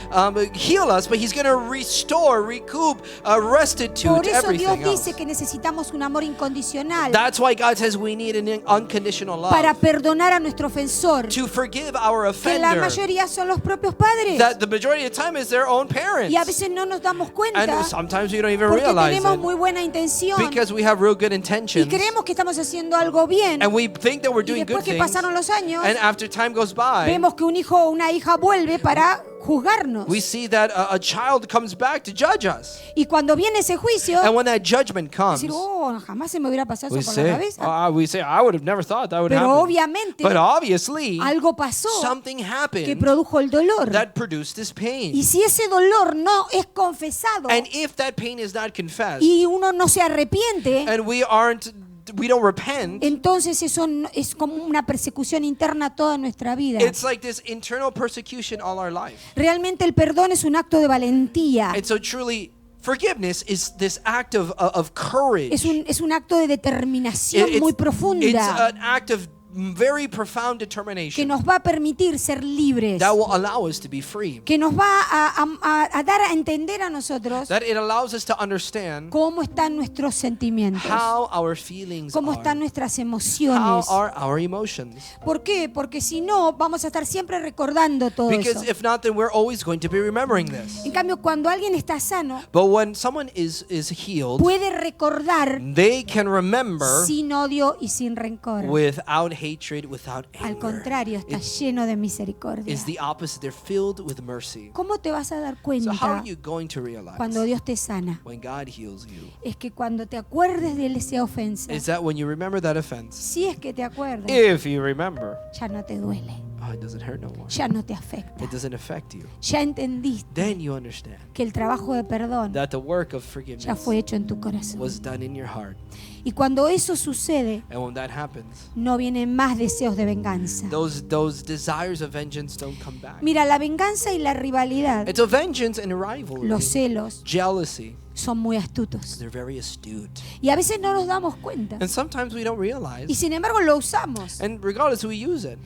heal us, but He's going to restore, recoup, restitute Por eso Dios everything else. dice que necesitamos un amor incondicional That's why God says we need an unconditional para love perdonar a nuestro ofensor, to forgive our que la offender. mayoría son los propios padres. That the majority of the time is their own parents. Y a veces no nos damos cuenta And sometimes we don't even porque realize tenemos it muy buena intención because we have real good y intentions. creemos que estamos haciendo algo bien. And we think that we're Y doing después good que things. pasaron los años, And after time goes by, vemos que un hijo o una hija vuelve para juzgarnos. we see that a child comes back to judge us. Y cuando viene ese juicio, And when that judgment comes, decir, oh, jamás se me hubiera pasado we eso por la cabeza. say, I would have never thought that would Pero happen. obviamente But obviously, algo pasó something que happened produjo el dolor. that produced this pain. Y si ese dolor no es confesado And if that pain is not confessed, y uno no se arrepiente, and we don't repent, entonces eso es como una persecución interna toda nuestra vida. it's like this internal persecution all our life. Realmente el perdón es un acto de valentía. And so truly, Forgiveness is this act of courage. Es un acto de determinación It's- muy It's profunda an act of very profound que determination nos va a permitir ser libres, that will allow us to be free. que nos va a dar a entender a nosotros That it allows us to understand cómo están nuestros sentimientos, how our feelings cómo are, están nuestras how emociones. are our emotions. ¿Por qué? Porque si no, vamos a estar siempre recordando todo Because eso. if not, then we're always going to be remembering this. En cambio, cuando alguien está sano, But when someone is healed, puede recordar they can remember sin odio y sin rencor. without hatred, without Al anger. contrario, está lleno de misericordia. It's the opposite. They're filled with mercy. ¿Cómo te vas a dar So how cuenta are you going to realize cuando Dios te sana? when God heals you? Es que cuando te acuerdes de esa ofensa, Is that when you remember that offense? si es que te acuerdas, If you remember, ya no te duele, oh, it doesn't hurt no more. ya no te afecta. It doesn't affect you. Ya entendiste Then you understand que el trabajo de perdón that the work of ya forgiveness fue hecho en tu corazón. was done in your heart. Y cuando eso sucede, And when that happens, no vienen más deseos de venganza. those desires of vengeance don't come back. Mira, la venganza y la rivalidad, It's a vengeance and a rivalry. los celos, Jealousy. son muy astutos. They're very astute. Y a veces no nos damos cuenta. And sometimes we don't Y realize. sin embargo lo usamos. And regardless, we use it.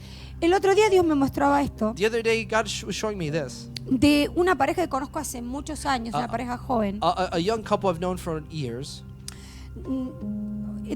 El otro día Dios me mostraba esto The other day, God was showing me this. de una pareja que conozco hace muchos años, una pareja joven, A young couple I've known for years,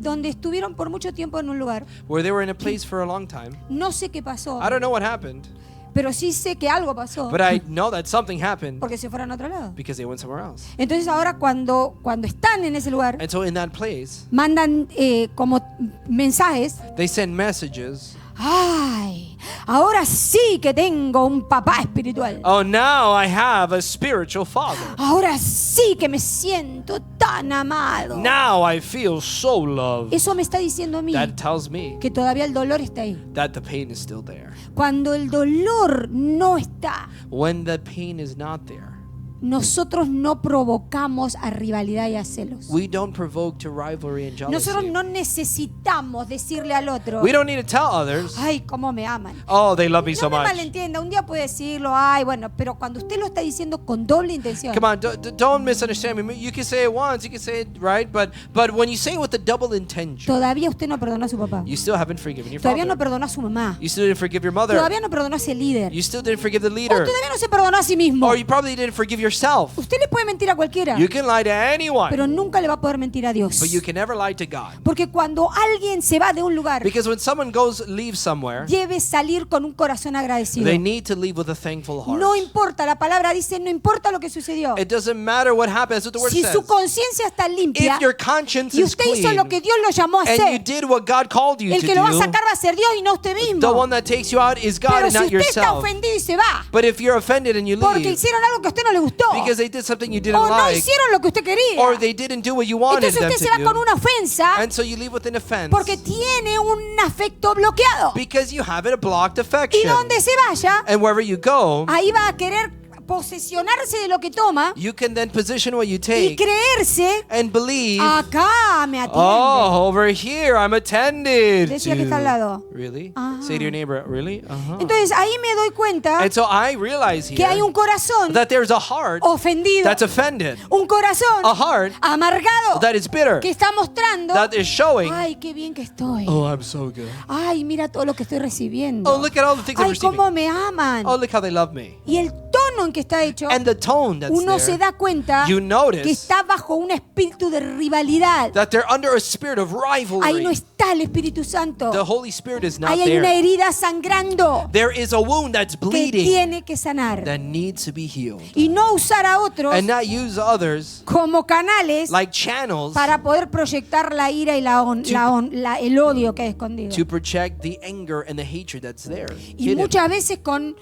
donde estuvieron por mucho tiempo en un lugar. where they were in a place for a long time. No sé qué pasó, I don't know what happened, pero sí sé que algo pasó but I know that something happened porque se fueron a otro lado. because they went somewhere else. Entonces ahora cuando están en ese lugar, And so in that place, mandan como mensajes. they send messages. Ay, ahora sí que tengo un papá espiritual. Oh, now I have a spiritual father. Ahora sí que me siento tan amado. Now I feel so loved. Eso me está diciendo a mí That tells me que todavía el dolor está ahí. that the pain is still there. Cuando el dolor no está, When the pain is not there, nosotros no provocamos a rivalidad y a celos. we don't provoke to rivalry and Nosotros jealousy. no necesitamos decirle al otro, We don't need to tell others, ay, cómo me aman. oh, they love me so No me much. malentienda, un día puede decirlo, ay, bueno, pero cuando usted lo está diciendo con doble intención, Come on, don't misunderstand me. You can say it once, you can say it right, but when you say it with the double intention, todavía usted no perdonó a su papá, you still haven't forgiven your todavía no father. perdonó a su mamá, You still didn't forgive your mother. todavía no perdonó a ese líder, You still didn't forgive the o leader. todavía no se perdonó a sí mismo. Or you probably didn't forgive yourself. Usted le puede mentir a cualquiera, You can lie to anyone, pero nunca le va a poder mentir a Dios. but you can never lie to God. Porque cuando alguien se va de un lugar, Because when someone leaves somewhere, debe salir con un corazón agradecido. they need to leave with a thankful heart. No importa, la palabra dice, no importa lo que sucedió. It doesn't matter what happens. That's what the word Si says. su conciencia está limpia If your conscience y is usted hizo clean lo que Dios lo llamó a and you hacer, did what God called you el to que lo va a do, sacar va a ser Dios y no usted the mismo. one that takes you out is God Pero and si not usted está yourself. ofendido y se va But if you're offended and you porque leave hicieron algo que a usted no le gustó because they did something you didn't o no like, hicieron lo que usted quería, or they didn't do what you wanted entonces them usted se va to con do, una ofensa and so you leave with an offense porque tiene un afecto bloqueado. because you have a blocked Y affection. donde se vaya, And wherever you go, ahí va a querer posesionarse de lo que toma you can then position what you y take creerse, and believe, acá me atiende. oh, over here I'm attended Decía que está al to. lado. Really? Ajá. Say to your neighbor, really? Uh-huh. Entonces ahí me doy cuenta And so I realize que hay here un corazón that there's a heart ofendido, that's offended, un corazón a heart amargado that is bitter, que está mostrando, that is showing, ay, qué bien que estoy. oh, I'm so good. Ay, mira todo lo que estoy recibiendo. Oh, look at all the things I'm Ay, receiving. cómo me aman. Oh, look how they love me. Y el tono en que está hecho, And the tone that's uno se there, da cuenta you que notice está bajo un espíritu de rivalidad. that they're under a spirit of Ahí no rivalry. está el Espíritu Santo. The Holy Spirit is not Ahí hay una there. herida sangrando There is a wound that's que bleeding tiene que sanar. that needs to be healed. Y no usar a otros And not use others como canales like channels para poder proyectar la ira y el odio que hay escondido. to project the anger and the hatred that's there. Y hidden. muchas veces con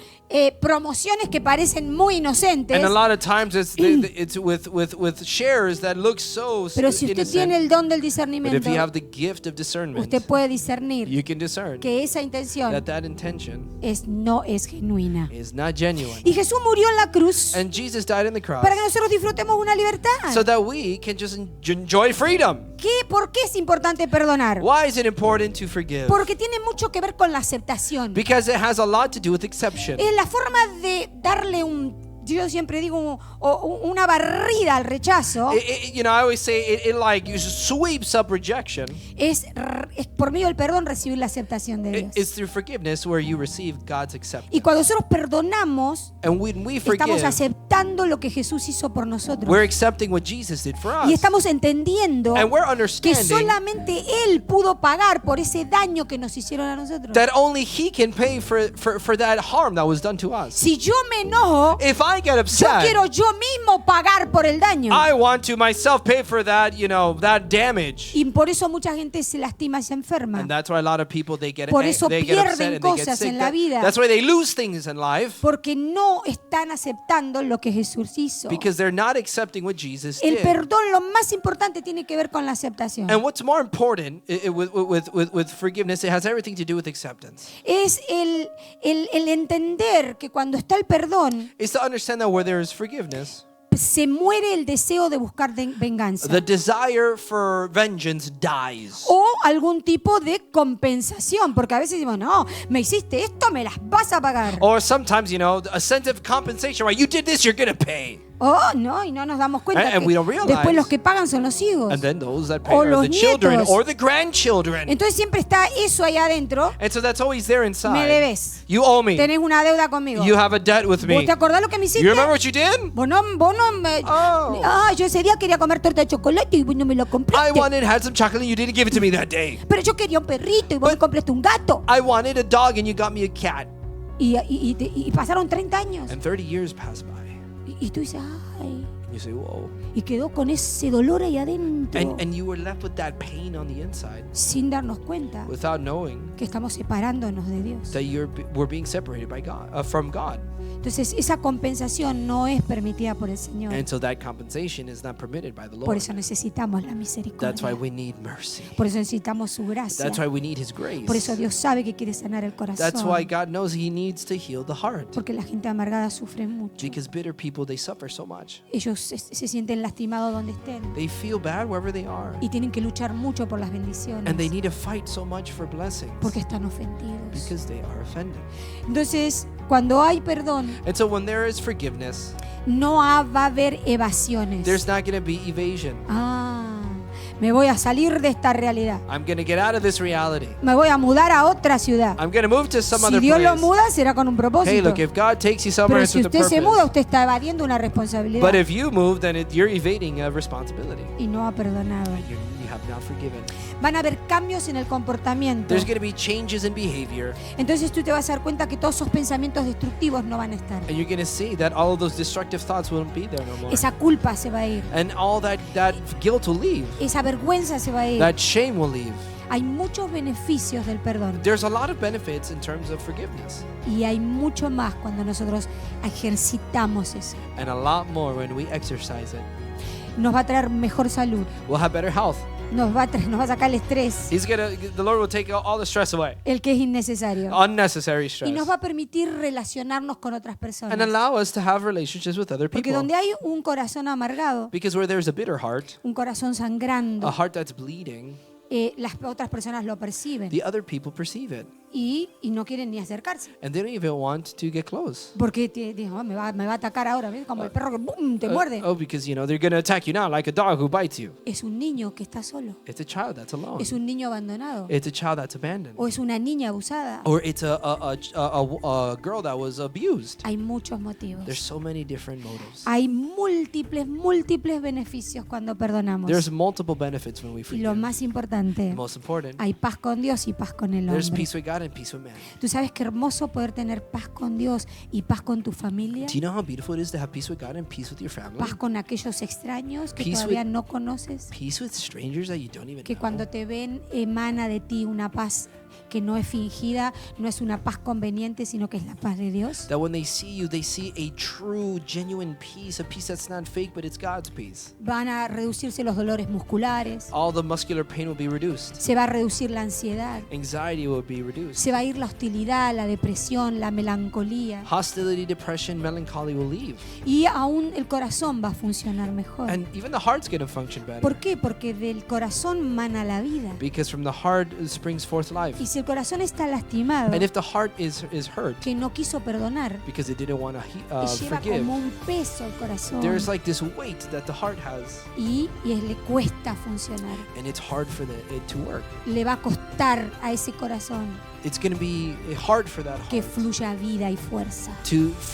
promociones que parecen muy inocentes, And a lot of times it's with shares that look so pero si usted tiene el innocent. don del But if discernimiento, you have the gift of discernment, usted puede discernir you can discern que esa intención that intention no es genuina. is not genuine. Y Jesús murió en la cruz And Jesus died on the cross para que nosotros disfrutemos una libertad. so that we can just enjoy freedom. ¿Por qué es importante perdonar? Why is it important to forgive? Porque tiene mucho que ver con la aceptación. Because it has a lot to do with exception. Es la forma de darle un yo siempre digo, una barrida al rechazo, I always say it like sweeps up rejection. es por medio del perdón recibir la aceptación de Dios. It's through forgiveness where you receive God's acceptance. Y cuando nosotros perdonamos, And when we estamos forgive, aceptando lo que Jesús hizo por nosotros. we're accepting what Jesus did for us. Y estamos entendiendo And we're que understanding solamente Él pudo pagar por ese daño que nos hicieron a nosotros. that only He can pay for that harm that was done to us. Si yo me enojo, If I get yo upset, quiero yo mismo pagar por el daño. I want to myself pay for that, that damage. Y por eso mucha gente se lastima y se enferma. And that's why a lot of people they get Por eso they get upset pierden and they get cosas sick. en la vida. That's why they lose things in life Porque no están aceptando lo que Jesús hizo. because they're not accepting what Jesus El did. perdón, lo más importante, tiene que ver con la aceptación. And what's more important with forgiveness, it has everything to do with acceptance. Es el entender que cuando está el perdón, It's to understand that where there is forgiveness, se muere el deseo de buscar venganza. the desire for vengeance dies. O algún tipo de compensación, porque a veces decimos, no, me hiciste esto, me las vas a pagar. Or sometimes, a sense of compensation, right? You did this, you're going to pay. Oh, no, y no nos damos cuenta And que we don't realize. después los que pagan son los hijos. And then those that pay O are los the children nietos. or the grandchildren. Entonces siempre está eso ahí adentro. And so that's always there Me inside. debes. You owe me. Tenés una deuda conmigo. You have a debt with ¿Vos me. te acordás lo que me hiciste? You remember what you did? Vos no me... Oh. Ah, yo ese día quería comer torta de chocolate y vos no me lo I compraste. had some chocolate and you didn't give it to me that day. Pero yo quería un perrito y vos But- me compraste un gato. I wanted a dog and you got me a cat. Y pasaron 30 años. And 30 years passed by. Y tú dices, ay. You say, whoa. Y quedó con ese dolor ahí adentro. And you were left with that pain on the inside Sin darnos cuenta without knowing que estamos separándonos de Dios. that we're being separated by God, from God. Entonces esa compensación no es permitida por el Señor. And so that compensation is not permitted by the Por Lord. eso necesitamos la That's misericordia. why we need mercy. Por eso necesitamos su gracia. That's why we need His grace. Por eso Dios sabe que quiere sanar el That's why corazón. God knows He needs to heal the heart. Porque la gente amargada sufre mucho. Because bitter people, they suffer so much. Ellos se sienten lastimados donde estén. They feel bad wherever they are. Y tienen que luchar mucho por las And they bendiciones. need to fight so much for blessings Porque están ofendidos. because they are offended. Entonces, cuando hay perdón, And so when there is forgiveness, no va a haber evasiones. there's not going to be evasion. Me voy a salir de esta realidad. I'm going to get out of this reality. Me voy a mudar a otra ciudad. I'm going to move to some Si other Dios lo place. muda, será con un Hey, propósito. look, if God takes you somewhere, Pero it's si with a usted se muda, purpose. usted está evadiendo una responsabilidad But if you move, then you're evading a responsibility. y no ha perdonado. You have not forgiven. Van a haber cambios en el comportamiento. There's going to be changes in behavior. Entonces tú te vas a dar cuenta que todos esos pensamientos destructivos no van a estar. And you're going to see that all of those destructive thoughts won't be there no more. Esa culpa se va a ir. And all that guilt will leave. Esa vergüenza se va a ir. That shame will leave. Hay muchos beneficios del perdón. There's a lot of benefits in terms of forgiveness. Y hay mucho más cuando nosotros ejercitamos eso. And a lot more when we exercise it. Nos va a traer mejor salud. We'll have better health. Nos va a sacar el estrés, The Lord will take all the stress away. el que es innecesario. Unnecessary stress. Y nos va a permitir relacionarnos con otras personas. And allow us to have relationships with other Porque people. donde hay un corazón amargado, Because where there's a bitter heart, un corazón sangrando, a heart that's bleeding, las otras personas lo perciben the other people perceive it. y no quieren ni acercarse. And they don't even want to get close. Porque me va a atacar ahora, ¿ves? Como el perro que ¡bum!, te muerde. Because, they're going to attack you now like a dog who bites you. Es un niño que está solo. It's a child that's alone. Es un niño abandonado. It's a child that's abandoned. O es una niña abusada. Or it's a girl that was abused. Hay muchos motivos. There's so many different motives. Hay múltiples beneficios cuando perdonamos. There's multiple benefits when we Y lo forgive. más importante, Most important, hay paz con Dios y paz con el there's hombre. peace with God and peace with man. ¿Tú sabes qué hermoso poder tener paz con Dios y paz con tu familia? Do you know how beautiful it is to have peace with God and peace with your family? Paz con aquellos extraños que Peace todavía with- no conoces. Peace with strangers that you don't even Que know. cuando te ven emana de ti una paz que no es fingida, no es una paz conveniente, sino que es la paz de Dios. That when they see you, they see a true, genuine peace, a peace that's not fake, but it's God's peace. Van a reducirse los dolores musculares, All the muscular pain will be reduced. se va a reducir la ansiedad, Anxiety will be reduced. goes. Se va a ir la hostilidad, la depresión, la melancolía. Hostility, depression, melancholy will leave. Y aún el corazón va a funcionar mejor. And even the heart's going to function better. ¿Por qué? Porque del corazón mana la vida. Because from the heart springs forth life. Y si el corazón está lastimado, And if the heart is hurt que no quiso perdonar, because it didn't want to que lleva forgive, como un peso el corazón there's like this weight that the heart has, y le cuesta funcionar. and it's hard for it to work. Le va a costar a ese corazón It's going to be hard for that que heart fluya vida y fuerza.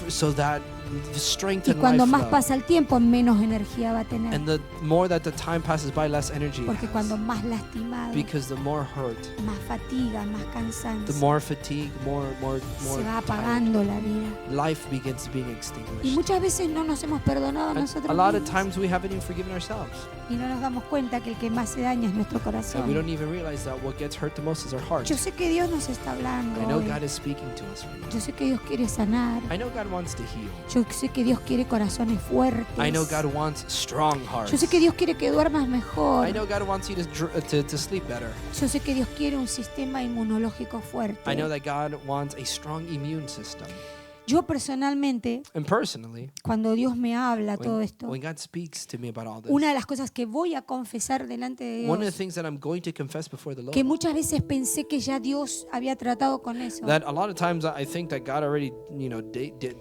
so that the strength Y and cuando life más flow. pasa el tiempo, menos energía va a tener. And the more that the time passes by, less energy it Porque has. cuando más lastimado, Because the more hurt, más fatiga, más the cansancio, more fatigue, more se va tired, apagando la vida. life begins being Y extinguished. muchas veces no nos hemos perdonado a And nosotros a lot of mismos. times we haven't even forgiven ourselves. Y no nos damos cuenta que el que más se daña es nuestro And we corazón. don't even realize that what gets hurt the most is our heart. Yo sé que Dios nos está hablando I know hoy. God is speaking to us right now. Yo sé que Dios quiere sanar. I know God wants to heal. Yo sé que Dios quiere corazones fuertes. I know God wants strong hearts. Yo sé que Dios quiere que duermas mejor. I know God wants you to sleep better. Yo sé que Dios quiere un sistema inmunológico fuerte. I know that God wants a strong immune system. Yo personalmente, And personally, cuando Dios me habla todo esto, when God speaks to me about all this, una de las cosas que voy a confesar delante de one of the Dios, things that I'm going to confess before the que Lord, muchas veces pensé que ya Dios había tratado con eso. that a lot of times I think that God already,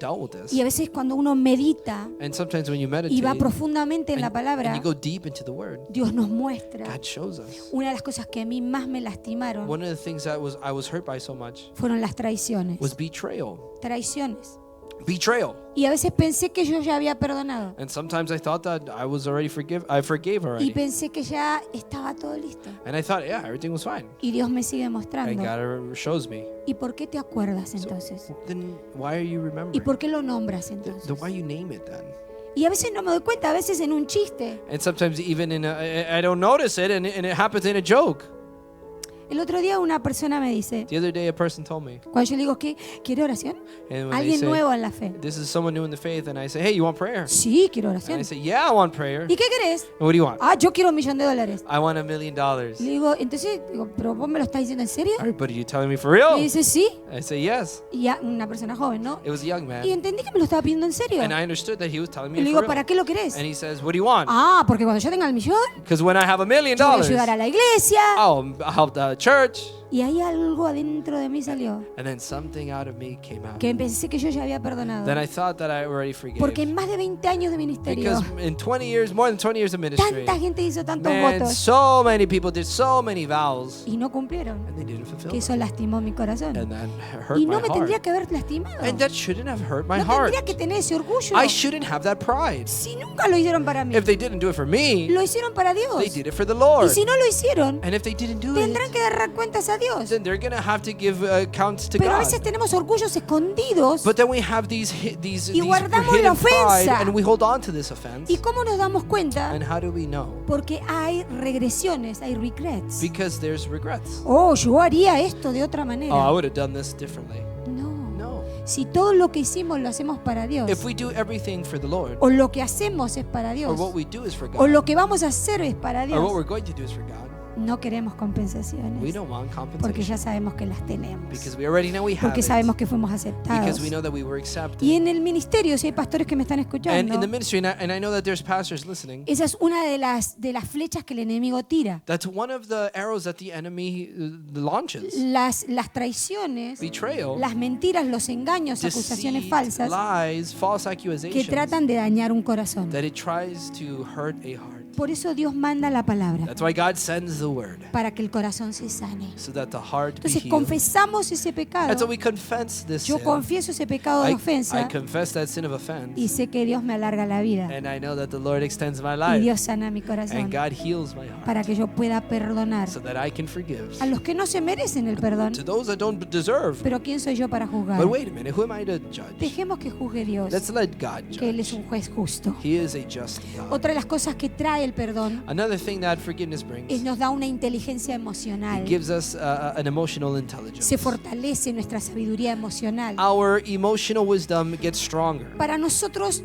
dealt with this. Y a veces cuando uno medita And sometimes when you y meditate va profundamente en la and palabra, you go deep into the Word, Dios nos muestra. God shows us. Una de las cosas que a mí más me lastimaron One of the things that I was hurt by so much fueron las traiciones. was betrayal. Traiciones. Betrayal. Y a veces pensé que yo ya había perdonado. And sometimes I thought that I forgave Y already. pensé que ya estaba todo listo. And I thought, yeah, everything was fine. Y Dios me sigue And mostrando. God shows me. ¿Y por qué te acuerdas entonces? Then why are you ¿Y remembering? por qué lo nombras Then entonces? why you name it then? Y a veces no me doy cuenta, a veces en un chiste. And sometimes even I don't notice it, and it happens in a joke. El otro día una persona me dice, The other day a person told me, cuando yo le digo que quiero oración, and when they alguien say, nuevo en la fe. this is someone new in the faith, and I say, hey, you want prayer? Sí, quiero And oración. I say, yeah, I want prayer. ¿Y qué querés? And what do you want? Ah, yo quiero $1.000.000. I want $1 million. Le digo, entonces, digo, ¿pero vos me lo estás diciendo en serio? But are you telling me for Y real? dice, sí. I say, yes. Y ya, una persona joven, ¿no? It was a young Y man. entendí que me lo estaba pidiendo en serio. And I understood that he was telling Y me le for digo, ¿para real. qué lo querés? And he says, what do you want? Ah, porque cuando yo tenga el millón, Because when I have $1 million, yo voy a ayudar a la iglesia. I'll help the church. Y ahí algo adentro de mí salió. And then something out of me came out. Que pensé que yo ya había perdonado. Then I thought that I already forgave. Porque en más de 20 años de ministerio, Because in 20 years, more than 20 years of ministry, tanta gente hizo tantos man, votos so many people did so many vows, y no cumplieron. and they didn't fulfill Que eso them. lastimó mi corazón. And that hurt Y my no me tendría heart. que haber lastimado. And that shouldn't have hurt my No heart. tendría que tener ese orgullo. I shouldn't have that pride. Si nunca lo hicieron para mí, If they didn't do it for me, lo hicieron para they Dios. did it for the Y Lord. si no lo hicieron, And if they didn't do tendrán it, que dar cuentas a Dios. then they're going to have to give accounts to Pero a God. veces tenemos orgullos escondidos. But then we have these guardamos la hidden pride, ofensa. and we hold on to this offense. ¿Y cómo nos damos cuenta? And how do we know? Porque hay regresiones, hay regrets. Because there's regrets. Oh, yo haría esto de otra Oh, I manera. would have done this differently. No. No. Si todo lo que hicimos lo hacemos para Dios, If we do everything for the Lord, o lo que hacemos es para or Dios, what we do is for o God, lo que vamos a hacer es para or what Dios, we're going to do is for God, no queremos we compensaciones. don't want Porque compensation. ya sabemos que las tenemos. Because we already know we have Porque it. sabemos que fuimos aceptados. Because we know that we were accepted. Y en el ministerio, si hay pastores que me están And escuchando, in the ministry, and I know that there's pastors listening, esa es una de las flechas que el enemigo tira. that's one of the arrows that the enemy launches. Las traiciones, Betrayal, las mentiras, los engaños, acusaciones deceit, falsas lies, false que accusations, tratan de dañar un corazón. that it tries to hurt a heart. Por eso Dios manda la palabra, That's why God sends the word, para que el corazón se sane. so that the heart be Entonces healed. confesamos ese And so pecado. we confess this Yo sin. confieso ese pecado de I ofensa confess that sin of offense. y sé que Dios me alarga la vida And I know that the Lord extends my y life. Dios sana mi And corazón God heals my heart. para que yo pueda perdonar So that I can forgive. a los que no se merecen el perdón. To those that don't deserve. Pero ¿quién soy yo para juzgar? But wait a minute, who am I to judge? Dejemos que juzgue Dios, Let's let God que Él es judge. un juez justo. He is a just God. Otra de las cosas que trae el perdón Another thing that forgiveness brings, nos da una inteligencia emocional. it gives us an emotional intelligence. Se fortalece nuestra sabiduría emocional. Our emotional wisdom gets stronger. Para nosotros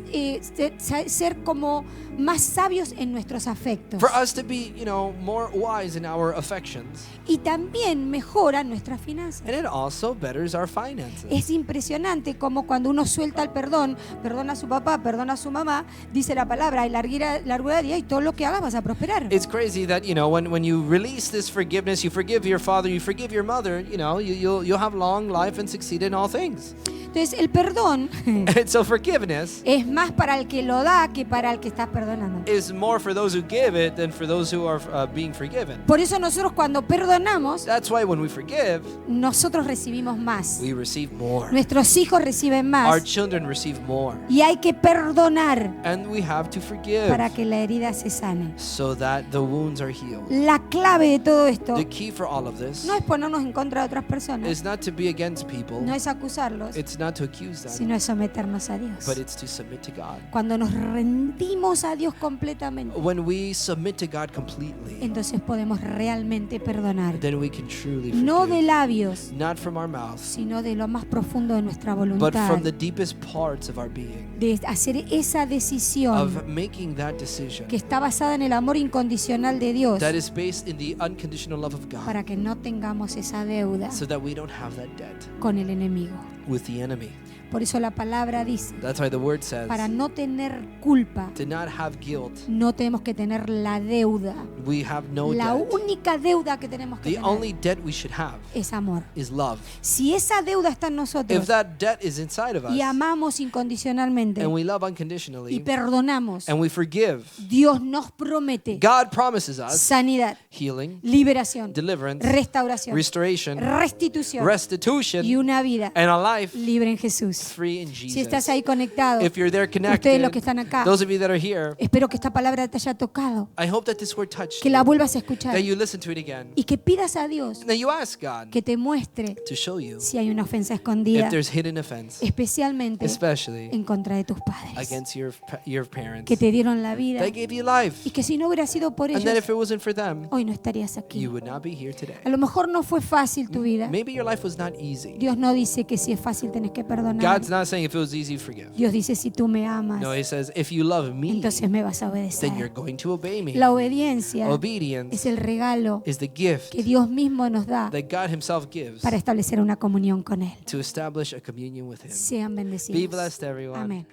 ser como más sabios en nuestros afectos. For us to be, more wise in our affections. Y también mejora nuestras finanzas. And it also betters our finances. Es impresionante como cuando uno suelta el perdón, perdona a su papá, perdona a su mamá, dice la palabra, y largura de día y todo lo que hagas vas a prosperar. It's crazy that, when you release this forgiveness, you forgive your father, you forgive your mother, you'll have long life and succeed in all things. Entonces el perdón And so forgiveness es más para el que lo da que para el que estás perdonando. is more for those who give it than for those who are being forgiven. Por eso nosotros cuando perdonamos, That's why when we forgive, nosotros recibimos más. we receive more. Nuestros hijos reciben Our más. children receive more. Y hay que perdonar And we have to forgive para que la herida se sane. so that the wounds are healed. La clave de todo esto The key for all of this no es ponernos en contra de otras personas, is not to be against people. no es acusarlos, It's not to accuse them, sino es someternos a Dios. but it's to submit to God. Cuando nos rendimos a Dios completamente, When we submit to God completely, entonces podemos realmente perdonar. then we can truly No de forgive. labios, Not from our mouths, sino de lo más profundo de nuestra but voluntad. from the deepest parts of our being, De hacer esa decisión of making that decision que está basada en el amor incondicional de Dios that is based in the unconditional love of God, para que no tengamos esa deuda so that we don't have that debt con el enemigo. with the enemy. Por eso la palabra dice, That's why the word says, para no tener culpa, to not have guilt, no tenemos que tener la deuda. we have no La debt. única deuda que tenemos que The tener only debt we should have es amor. is love. Si esa deuda está en If nosotros that debt is inside of us y amamos incondicionalmente and we love y unconditionally perdonamos, and we forgive, Dios nos promete God promises us sanidad, healing, liberación, deliverance, restauración, restoration, restitución restitution, y una vida and a life libre en Jesús. free in Si estás Jesus. ahí conectado, If you're there ustedes los que connected, están acá, those of you that are here, espero que esta palabra te haya tocado, I hope that this word touched que la you, vuelvas a escuchar that you listen to it again, y que pidas a Dios and that you ask God que te muestre to show you si hay una ofensa escondida, if there's hidden offense, especialmente especially en contra de tus padres, against your parents que te dieron la vida that gave you life, y que si no hubiera sido por and that ellos, if it wasn't for them, hoy no estarías aquí. you would not be here today. A lo mejor no fue fácil tu vida. Maybe your life was not easy. Dios no dice que si es fácil tenés que perdonar. God's not saying if it was easy, forgive. Dios dice si tú me amas, No, He says if you love me, entonces me vas a then you're obedecer. going to obey me. La obediencia Obedience es el regalo is the gift que Dios mismo nos da that God Himself gives para establecer una comunión con Él. to establish a communion with Him. Sean Be bendecidos. blessed, everyone. Amén.